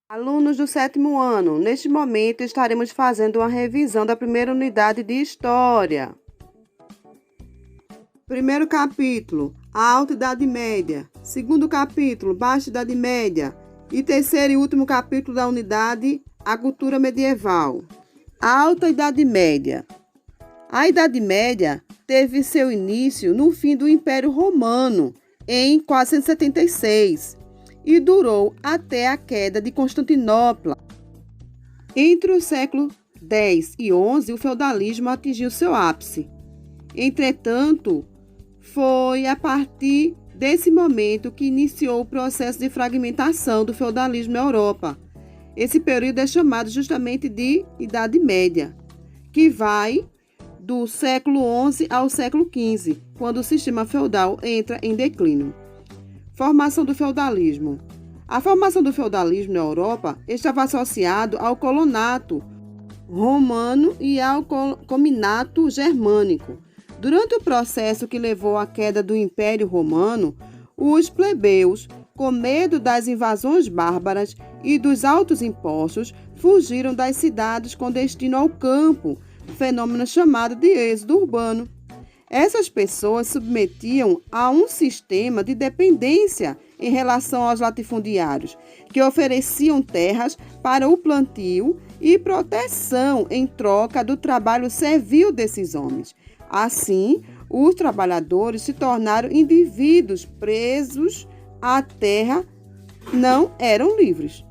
Alunos do 7º ano, neste momento estaremos fazendo uma revisão da primeira unidade de História. Primeiro capítulo, a Alta Idade Média. Segundo capítulo, Baixa Idade Média. E terceiro e último capítulo da unidade, a Cultura Medieval. A Alta Idade Média. A Idade Média teve seu início no fim do Império Romano, em 476. E durou até a queda de Constantinopla. Entre o século X e XI, o feudalismo atingiu seu ápice. Entretanto, foi a partir desse momento que iniciou o processo de fragmentação do feudalismo na Europa. Esse período é chamado justamente de Idade Média, que vai do século XI ao século XV, quando o sistema feudal entra em declínio. Formação do feudalismo. A formação do feudalismo na Europa estava associado ao colonato romano e ao cominato germânico. Durante o processo que levou à queda do Império Romano, os plebeus, com medo das invasões bárbaras e dos altos impostos, fugiram das cidades com destino ao campo, fenômeno chamado de êxodo urbano. Essas pessoas submetiam a um sistema de dependência em relação aos latifundiários, que ofereciam terras para o plantio e proteção em troca do trabalho servil desses homens. Assim, os trabalhadores se tornaram indivíduos presos à terra, não eram livres.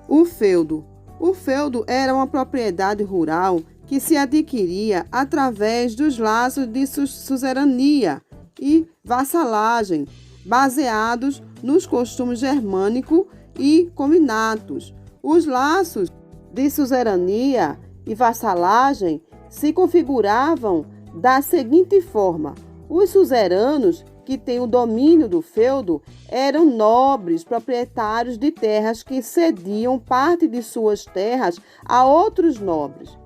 O feudo. O feudo era uma propriedade rural que se adquiria através dos laços de suzerania e vassalagem, baseados nos costumes germânicos e cominatos. Os laços de suzerania e vassalagem se configuravam da seguinte forma: os suzeranos, que têm o domínio do feudo, eram nobres proprietários de terras que cediam parte de suas terras a outros nobres.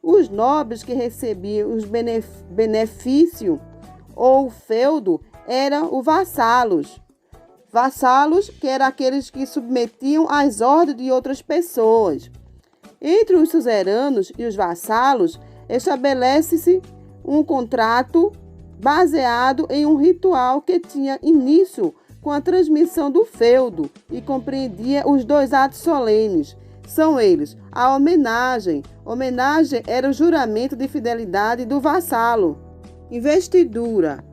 Os nobres que recebiam os benefícios ou feudo eram os vassalos. Vassalos, que eram aqueles que submetiam às ordens de outras pessoas. Entre os suzeranos e os vassalos, estabelece-se um contrato baseado em um ritual que tinha início com a transmissão do feudo e compreendia os dois atos solenes. São eles a homenagem. Homenagem era o juramento de fidelidade do vassalo. Investidura.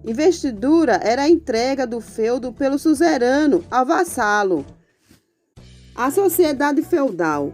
Investidura era a entrega do feudo pelo suzerano ao vassalo. A sociedade feudal.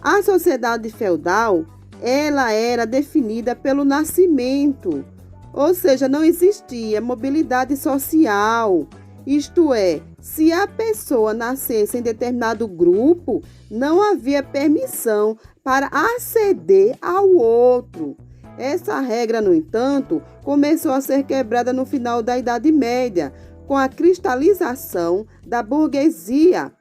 A sociedade feudal, ela era definida pelo nascimento, ou seja, não existia mobilidade social. Isto é, se a pessoa nascesse em determinado grupo, não havia permissão para aceder ao outro. Essa regra, no entanto, começou a ser quebrada no final da Idade Média, com a cristalização da burguesia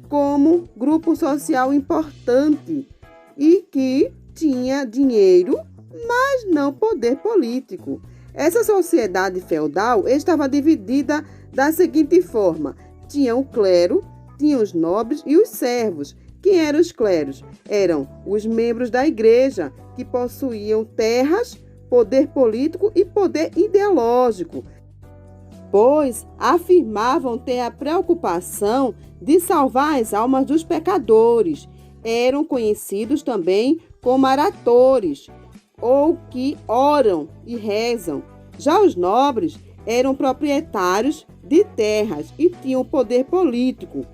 como grupo social importante e que tinha dinheiro, mas não poder político. Essa sociedade feudal estava dividida da seguinte forma: tinha o clero, tinha os nobres e os servos. Quem eram os cleros? Eram os membros da igreja, que possuíam terras, poder político e poder ideológico, pois afirmavam ter a preocupação de salvar as almas dos pecadores. Eram conhecidos também como aratores, ou que oram e rezam. Já os nobres eram proprietários de terras e tinham poder político.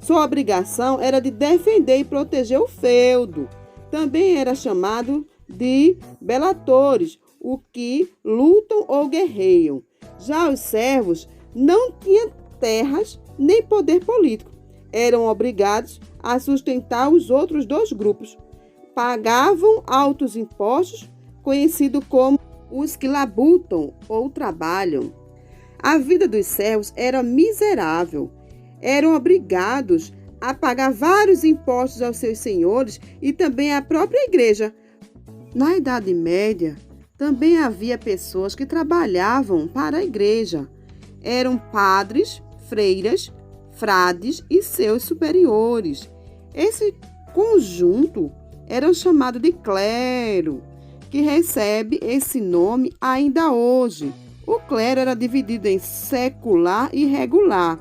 Sua obrigação era de defender e proteger o feudo. Também era chamado de belatores, o que lutam ou guerreiam. Já os servos não tinham terras nem poder político. Eram obrigados a sustentar os outros dois grupos. Pagavam altos impostos, conhecido como os que labutam ou trabalham. A vida dos servos era miserável. Eram obrigados a pagar vários impostos aos seus senhores e também à própria igreja. Na Idade Média, também havia pessoas que trabalhavam para a igreja. Eram padres, freiras, frades e seus superiores. Esse conjunto era chamado de clero, que recebe esse nome ainda hoje. O clero era dividido em secular e regular.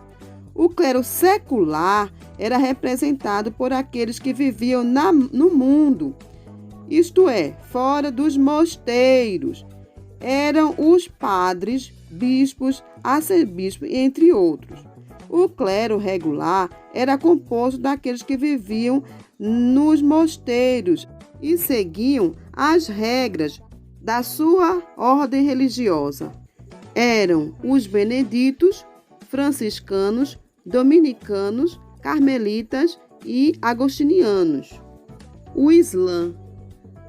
O clero secular era representado por aqueles que viviam no mundo, isto é, fora dos mosteiros. Eram os padres, bispos, arcebispos, entre outros. O clero regular era composto daqueles que viviam nos mosteiros e seguiam as regras da sua ordem religiosa. Eram os beneditos, franciscanos, dominicanos, carmelitas e agostinianos. O Islã.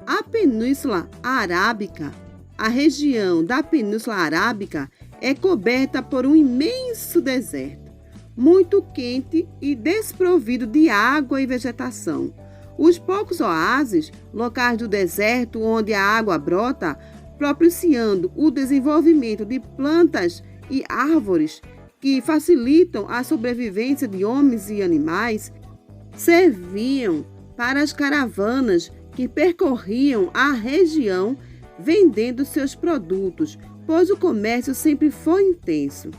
A Península Arábica, a região da Península Arábica, é coberta por um imenso deserto, muito quente e desprovido de água e vegetação. Os poucos oásis, locais do deserto onde a água brota, propiciando o desenvolvimento de plantas e árvores que facilitam a sobrevivência de homens e animais, serviam para as caravanas que percorriam a região vendendo seus produtos, pois o comércio sempre foi intenso.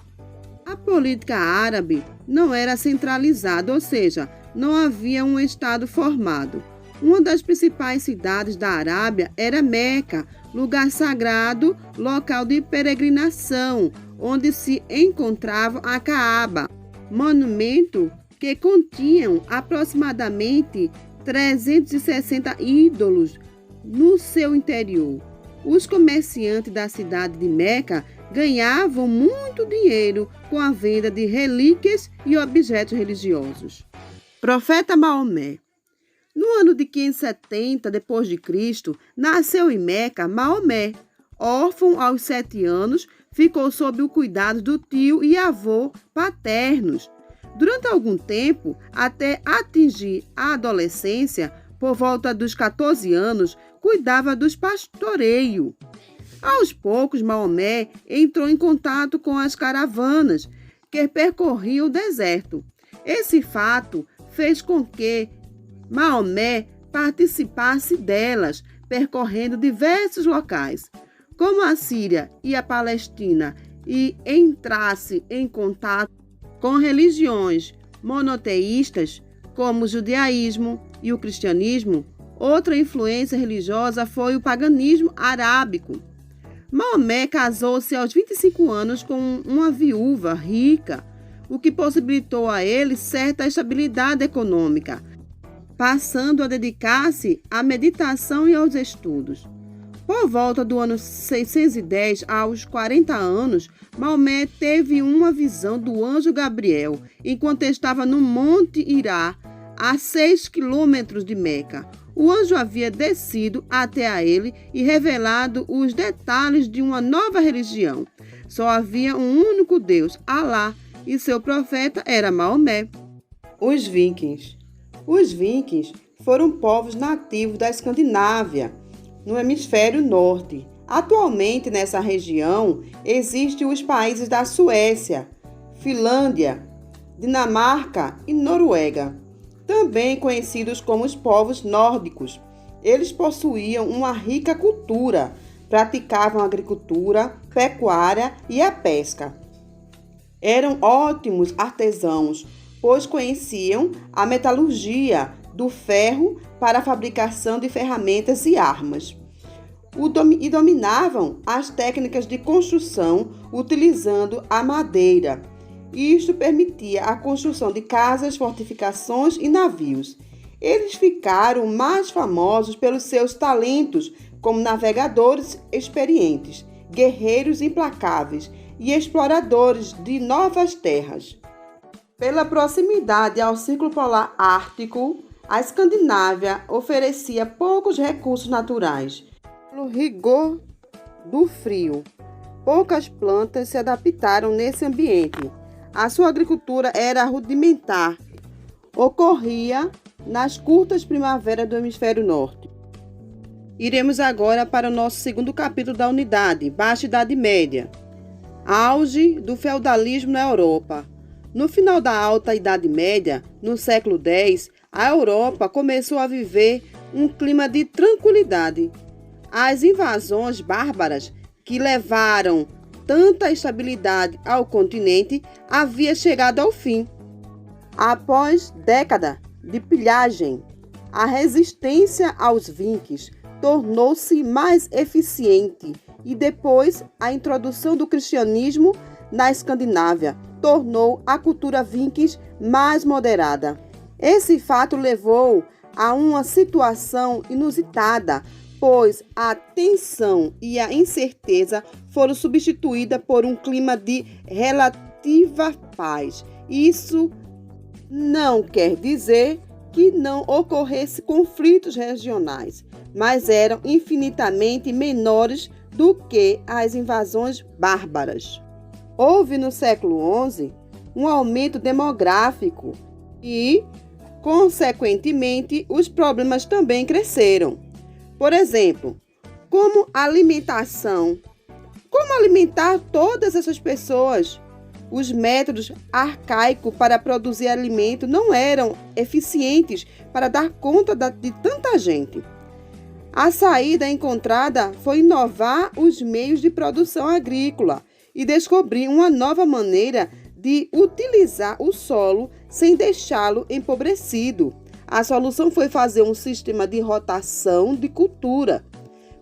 A política árabe não era centralizada, ou seja, não havia um Estado formado. Uma das principais cidades da Arábia era Meca, lugar sagrado, local de peregrinação, onde se encontrava a Caaba, monumento que continha aproximadamente 360 ídolos no seu interior. Os comerciantes da cidade de Meca ganhavam muito dinheiro com a venda de relíquias e objetos religiosos. Profeta Maomé. No ano de 570 d.C., nasceu em Meca Maomé. Órfão aos 7 anos, ficou sob o cuidado do tio e avô paternos. Durante algum tempo, até atingir a adolescência, por volta dos 14 anos, cuidava dos pastoreios. Aos poucos, Maomé entrou em contato com as caravanas que percorriam o deserto. Esse fato fez com que Maomé participasse delas, percorrendo diversos locais, como a Síria e a Palestina, e entrasse em contato com religiões monoteístas, como o judaísmo e o cristianismo. Outra influência religiosa foi o paganismo arábico. Maomé casou-se aos 25 anos com uma viúva rica, o que possibilitou a ele certa estabilidade econômica, passando a dedicar-se à meditação e aos estudos. Por volta do ano 610, aos 40 anos, Maomé teve uma visão do anjo Gabriel, enquanto estava no Monte Hirá, a 6 quilômetros de Meca. O anjo havia descido até a ele e revelado os detalhes de uma nova religião. Só havia um único Deus, Alá, e seu profeta era Maomé. Os Vikings. Os Vikings foram povos nativos da Escandinávia, no hemisfério norte. Atualmente, nessa região, existem os países da Suécia, Finlândia, Dinamarca e Noruega, também conhecidos como os povos nórdicos. Eles possuíam uma rica cultura, praticavam agricultura, pecuária e a pesca. Eram ótimos artesãos, pois conheciam a metalurgia do ferro para a fabricação de ferramentas e armas. E dominavam as técnicas de construção utilizando a madeira Isto permitia a construção de casas, fortificações e navios. Eles ficaram mais famosos pelos seus talentos como navegadores experientes, guerreiros implacáveis e exploradores de novas terras. Pela proximidade ao Círculo Polar Ártico, a Escandinávia oferecia poucos recursos naturais. Pelo rigor do frio, poucas plantas se adaptaram nesse ambiente. A sua agricultura era rudimentar. Ocorria nas curtas primaveras do hemisfério norte. Iremos agora para o nosso segundo capítulo da unidade, Baixa Idade Média. Auge do feudalismo na Europa. No final da Alta Idade Média, no século X, a Europa começou a viver um clima de tranquilidade. As invasões bárbaras que levaram tanta estabilidade ao continente havia chegado ao fim. Após décadas de pilhagem, a resistência aos vikings tornou-se mais eficiente e depois a introdução do cristianismo na Escandinávia tornou a cultura vikings mais moderada. Esse fato levou a uma situação inusitada, pois a tensão e a incerteza foram substituídas por um clima de relativa paz. Isso não quer dizer que não ocorressem conflitos regionais, mas eram infinitamente menores do que as invasões bárbaras. Houve no século XI um aumento demográfico e, consequentemente, os problemas também cresceram. Por exemplo, como alimentação. Como alimentar todas essas pessoas? Os métodos arcaicos para produzir alimento não eram eficientes para dar conta de tanta gente. A saída encontrada foi inovar os meios de produção agrícola e descobrir uma nova maneira de utilizar o solo sem deixá-lo empobrecido. A solução foi fazer um sistema de rotação de cultura,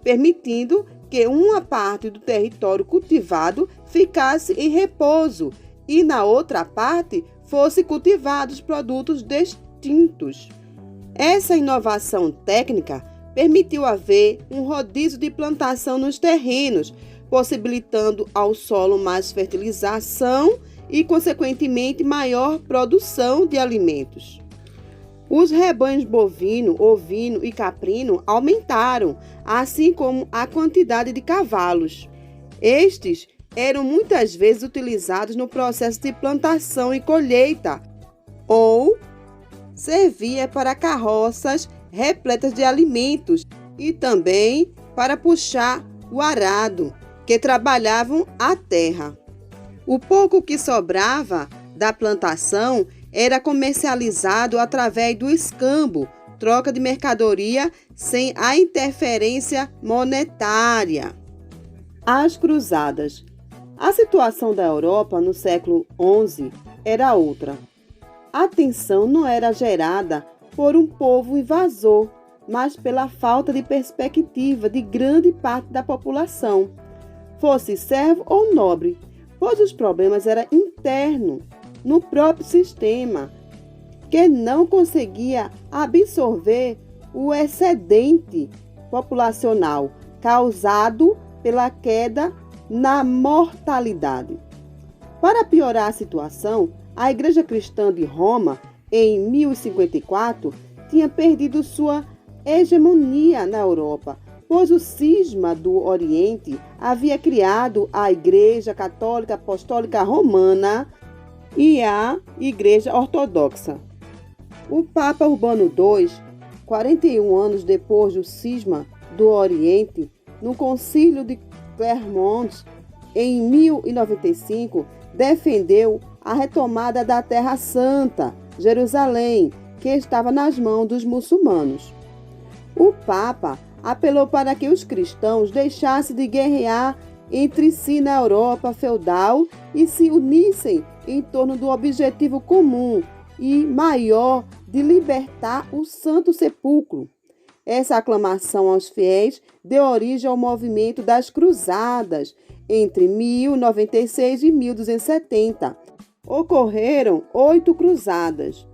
permitindo que uma parte do território cultivado ficasse em repouso e na outra parte fossem cultivados produtos distintos. Essa inovação técnica permitiu haver um rodízio de plantação nos terrenos, possibilitando ao solo mais fertilização e, consequentemente, maior produção de alimentos. Os rebanhos bovino, ovino e caprino aumentaram, assim como a quantidade de cavalos. Estes eram muitas vezes utilizados no processo de plantação e colheita, ou servia para carroças repletas de alimentos e também para puxar o arado, que trabalhavam a terra. O pouco que sobrava da plantação era comercializado através do escambo, troca de mercadoria sem a interferência monetária. As cruzadas. A situação da Europa no século XI era outra. A tensão não era gerada por um povo invasor, mas pela falta de perspectiva de grande parte da população, fosse servo ou nobre, pois os problemas eram internos no próprio sistema, que não conseguia absorver o excedente populacional causado pela queda na mortalidade. Para piorar a situação, a Igreja Cristã de Roma, em 1054, tinha perdido sua hegemonia na Europa, pois o cisma do Oriente havia criado a Igreja Católica Apostólica Romana e a Igreja Ortodoxa. O Papa Urbano II, 41 anos depois do cisma do Oriente, no Concílio de Clermont, em 1095, defendeu a retomada da Terra Santa, Jerusalém, que estava nas mãos dos muçulmanos. O Papa apelou para que os cristãos deixassem de guerrear entre si na Europa feudal e se unissem em torno do objetivo comum e maior de libertar o Santo Sepulcro. Essa aclamação aos fiéis deu origem ao movimento das Cruzadas entre 1096 e 1270. ocorreram 8 cruzadas.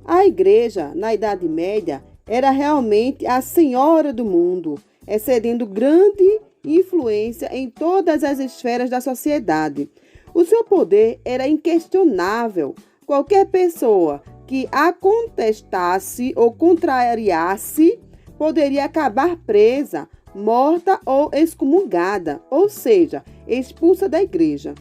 A Igreja, na Idade Média, era realmente a senhora do mundo, excedendo grande influência em todas as esferas da sociedade. O seu poder era inquestionável. Qualquer pessoa que a contestasse ou contrariasse poderia acabar presa, morta ou excomungada, ou seja, expulsa da igreja.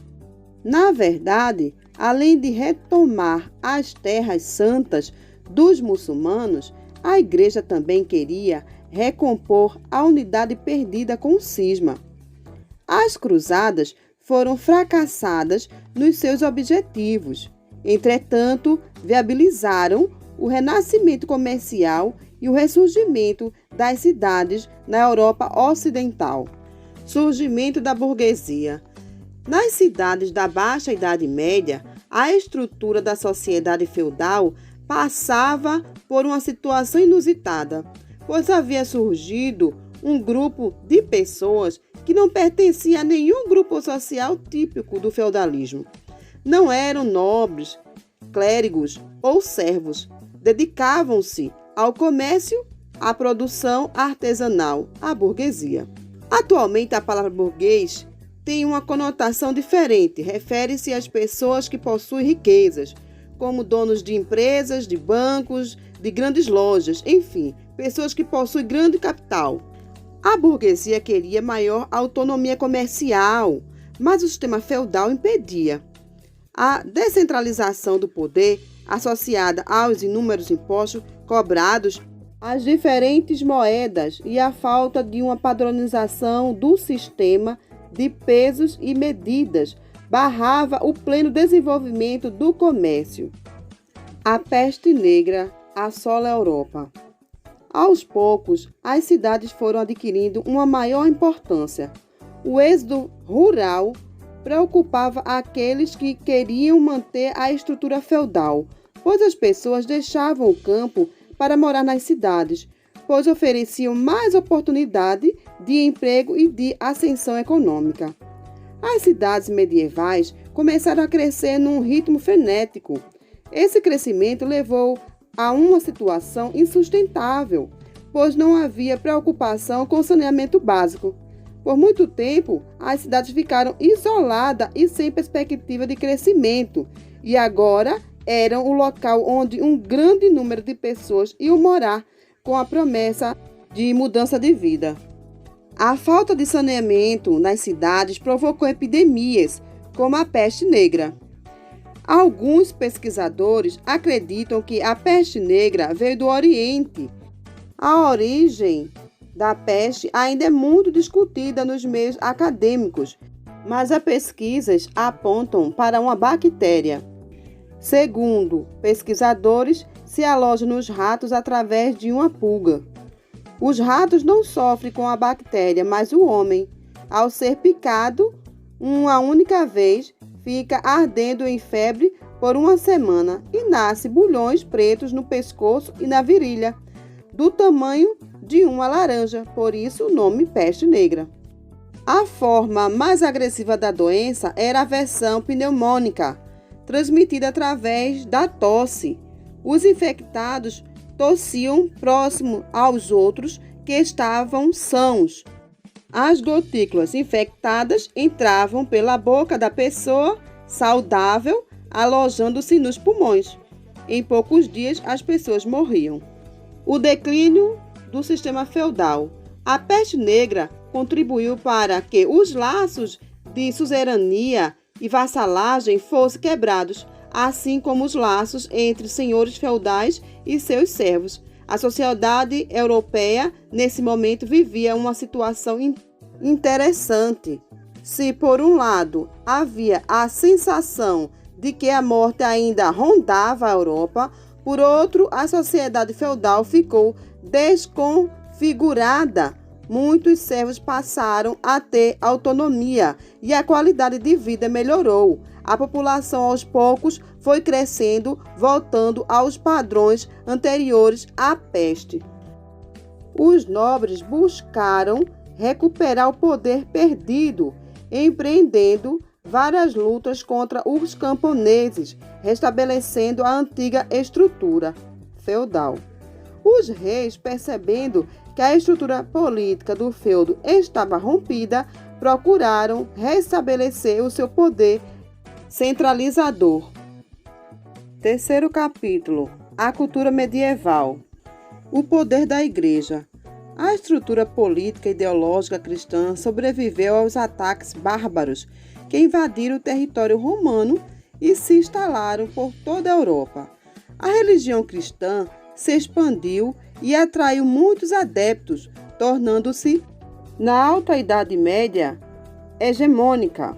Na verdade, além de retomar as terras santas dos muçulmanos, a igreja também queria recompor a unidade perdida com o cisma. As cruzadas foram fracassadas nos seus objetivos. Entretanto, viabilizaram o renascimento comercial e o ressurgimento das cidades na Europa Ocidental. Surgimento da burguesia. Nas cidades da Baixa Idade Média, a estrutura da sociedade feudal passava por uma situação inusitada, pois havia surgido um grupo de pessoas que não pertencia a nenhum grupo social típico do feudalismo. Não eram nobres, clérigos ou servos. Dedicavam-se ao comércio, à produção artesanal, à burguesia. Atualmente, a palavra burguês tem uma conotação diferente. Refere-se às pessoas que possuem riquezas, como donos de empresas, de bancos, de grandes lojas, enfim, pessoas que possuem grande capital. A burguesia queria maior autonomia comercial, mas o sistema feudal impedia. A descentralização do poder, associada aos inúmeros impostos cobrados, às diferentes moedas e à falta de uma padronização do sistema de pesos e medidas, barrava o pleno desenvolvimento do comércio. A peste negra assola a Europa. Aos poucos, as cidades foram adquirindo uma maior importância. O êxodo rural preocupava aqueles que queriam manter a estrutura feudal, pois as pessoas deixavam o campo para morar nas cidades, pois ofereciam mais oportunidade de emprego e de ascensão econômica. As cidades medievais começaram a crescer num ritmo frenético. Esse crescimento levou a uma situação insustentável, pois não havia preocupação com o saneamento básico. Por muito tempo, as cidades ficaram isoladas e sem perspectiva de crescimento, e agora eram o local onde um grande número de pessoas iam morar, com a promessa de mudança de vida. A falta de saneamento nas cidades provocou epidemias, como a peste negra. Alguns pesquisadores acreditam que a peste negra veio do Oriente. A origem da peste ainda é muito discutida nos meios acadêmicos, mas as pesquisas apontam para uma bactéria. Segundo pesquisadores, se aloja nos ratos através de uma pulga. Os ratos não sofrem com a bactéria, mas o homem, ao ser picado uma única vez, fica ardendo em febre por uma semana e nasce bulhões pretos no pescoço e na virilha, do tamanho de uma laranja, por isso o nome peste negra. A forma mais agressiva da doença era a versão pneumônica, transmitida através da tosse. Os infectados tossiam próximo aos outros que estavam sãos. As gotículas infectadas entravam pela boca da pessoa saudável, alojando-se nos pulmões. Em poucos dias, as pessoas morriam. O declínio do sistema feudal. A peste negra contribuiu para que os laços de suzerania e vassalagem fossem quebrados, assim como os laços entre senhores feudais e seus servos. A sociedade europeia, nesse momento, vivia uma situação interessante. Se, por um lado, havia a sensação de que a morte ainda rondava a Europa, por outro, a sociedade feudal ficou desconfigurada. Muitos servos passaram a ter autonomia e a qualidade de vida melhorou. A população, aos poucos, foi crescendo, voltando aos padrões anteriores à peste. Os nobres buscaram recuperar o poder perdido, empreendendo várias lutas contra os camponeses, restabelecendo a antiga estrutura feudal. Os reis, percebendo que a estrutura política do feudo estava rompida, procuraram restabelecer o seu poder centralizador. Terceiro capítulo: a cultura medieval. O poder da Igreja. A estrutura política e ideológica cristã sobreviveu aos ataques bárbaros que invadiram o território romano e se instalaram por toda a Europa. A religião cristã se expandiu e atraiu muitos adeptos, tornando-se, na Alta Idade Média, hegemônica.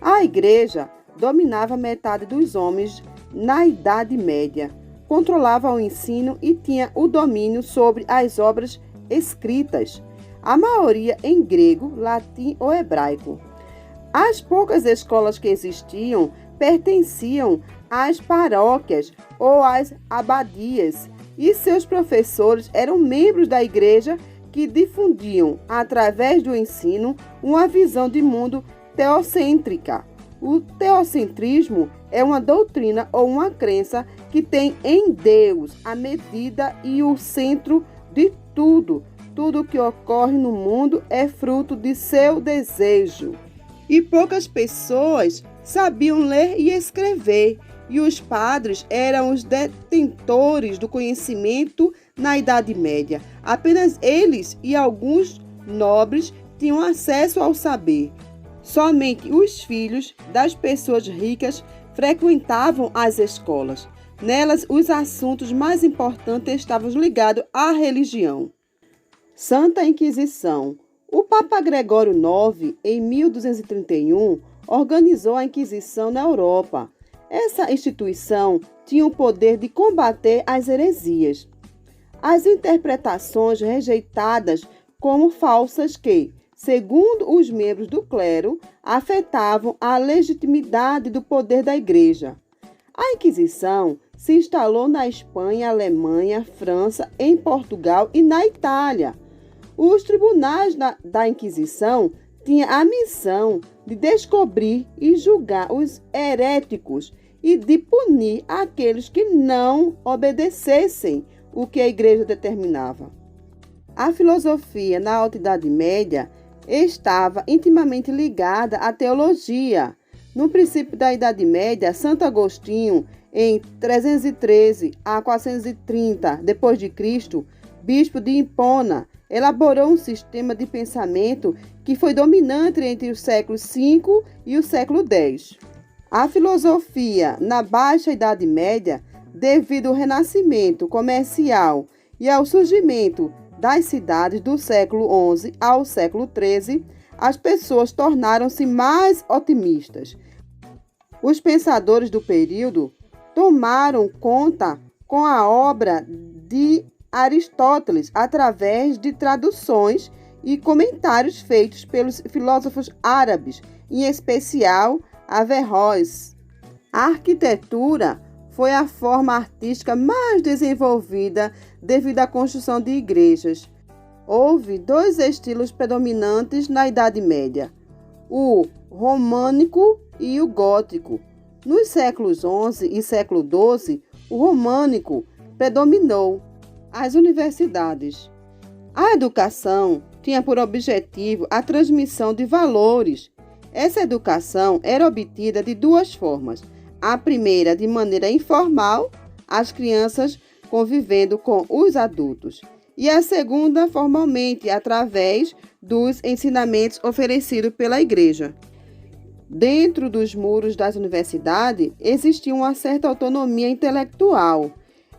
A Igreja dominava metade dos homens na Idade Média, controlava o ensino e tinha o domínio sobre as obras escritas, a maioria em grego, latim ou hebraico. As poucas escolas que existiam pertenciam às paróquias ou às abadias, e seus professores eram membros da igreja que difundiam, através do ensino, uma visão de mundo teocêntrica. O teocentrismo é uma doutrina ou uma crença que tem em Deus a medida e o centro de tudo. Tudo que ocorre no mundo é fruto de seu desejo. E poucas pessoas sabiam ler e escrever, e os padres eram os detentores do conhecimento na Idade Média. Apenas eles e alguns nobres tinham acesso ao saber. Somente os filhos das pessoas ricas frequentavam as escolas. Nelas, os assuntos mais importantes estavam ligados à religião. Santa Inquisição. O Papa Gregório IX, em 1231, organizou a Inquisição na Europa. Essa instituição tinha o poder de combater as heresias. As interpretações rejeitadas como falsas que, segundo os membros do clero, afetavam a legitimidade do poder da Igreja. A Inquisição se instalou na Espanha, Alemanha, França, em Portugal e na Itália. Os tribunais da Inquisição tinham a missão de descobrir e julgar os heréticos e de punir aqueles que não obedecessem o que a Igreja determinava. A filosofia na Alta Idade Média estava intimamente ligada à teologia. No princípio da Idade Média, Santo Agostinho, em 313 a 430 d.C., bispo de Hipona, elaborou um sistema de pensamento que foi dominante entre o século V e o século X. A filosofia na Baixa Idade Média, devido ao renascimento comercial e ao surgimento das cidades do século XI ao século XIII, as pessoas tornaram-se mais otimistas. Os pensadores do período tomaram conta com a obra de Aristóteles através de traduções e comentários feitos pelos filósofos árabes, em especial Averroes. A arquitetura foi a forma artística mais desenvolvida devido à construção de igrejas. Houve dois estilos predominantes na Idade Média, o românico e o gótico. Nos séculos XI e século XII, o românico predominou. As universidades. A educação tinha por objetivo a transmissão de valores. Essa educação era obtida de duas formas. A primeira, de maneira informal, as crianças convivendo com os adultos. E a segunda, formalmente, através dos ensinamentos oferecidos pela Igreja. Dentro dos muros das universidades, existia uma certa autonomia intelectual.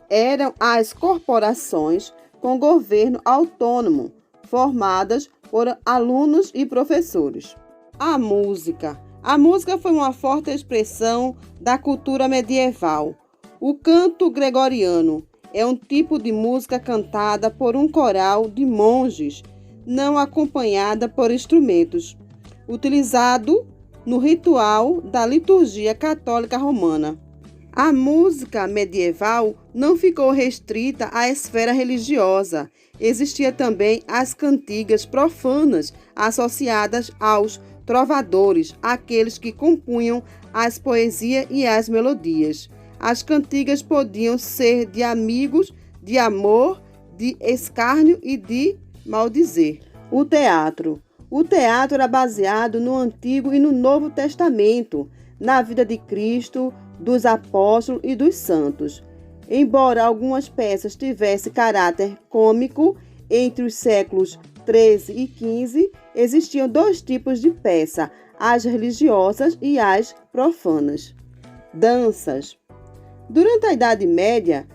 Eram as corporações com governo autônomo, formadas por alunos e professores. A música. A música foi uma forte expressão da cultura medieval. O canto gregoriano é um tipo de música cantada por um coral de monges, não acompanhada por instrumentos, utilizado no ritual da liturgia católica romana. A música medieval não ficou restrita à esfera religiosa. Existia também as cantigas profanas associadas aos trovadores, aqueles que compunham as poesias e as melodias. As cantigas podiam ser de amigos, de amor, de escárnio e de maldizer. O teatro. O teatro era baseado no Antigo e no Novo Testamento, na vida de Cristo, dos apóstolos e dos santos. Embora algumas peças tivessem caráter cômico, entre os séculos 13 e 15, existiam dois tipos de peça, as religiosas e as profanas. Danças. Durante a Idade Média,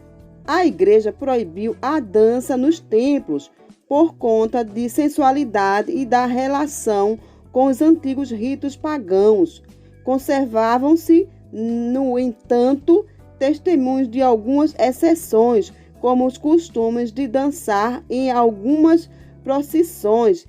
a Igreja proibiu a dança nos templos por conta de sensualidade e da relação com os antigos ritos pagãos. Conservavam-se, no entanto, testemunhos de algumas exceções, como os costumes de dançar em algumas procissões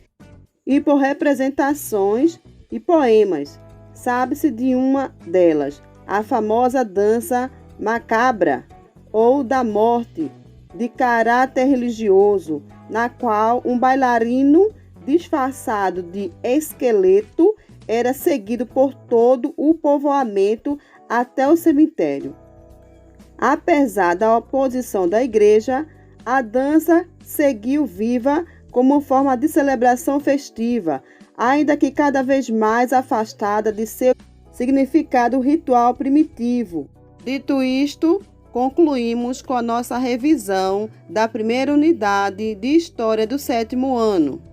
e por representações e poemas. Sabe-se de uma delas, a famosa dança macabra ou da morte, de caráter religioso, na qual um bailarino disfarçado de esqueleto era seguido por todo o povoamento até o cemitério. Apesar da oposição da igreja, a dança seguiu viva como forma de celebração festiva, ainda que cada vez mais afastada de seu significado ritual primitivo. Dito isto, concluímos com a nossa revisão da primeira unidade de História do 7º ano.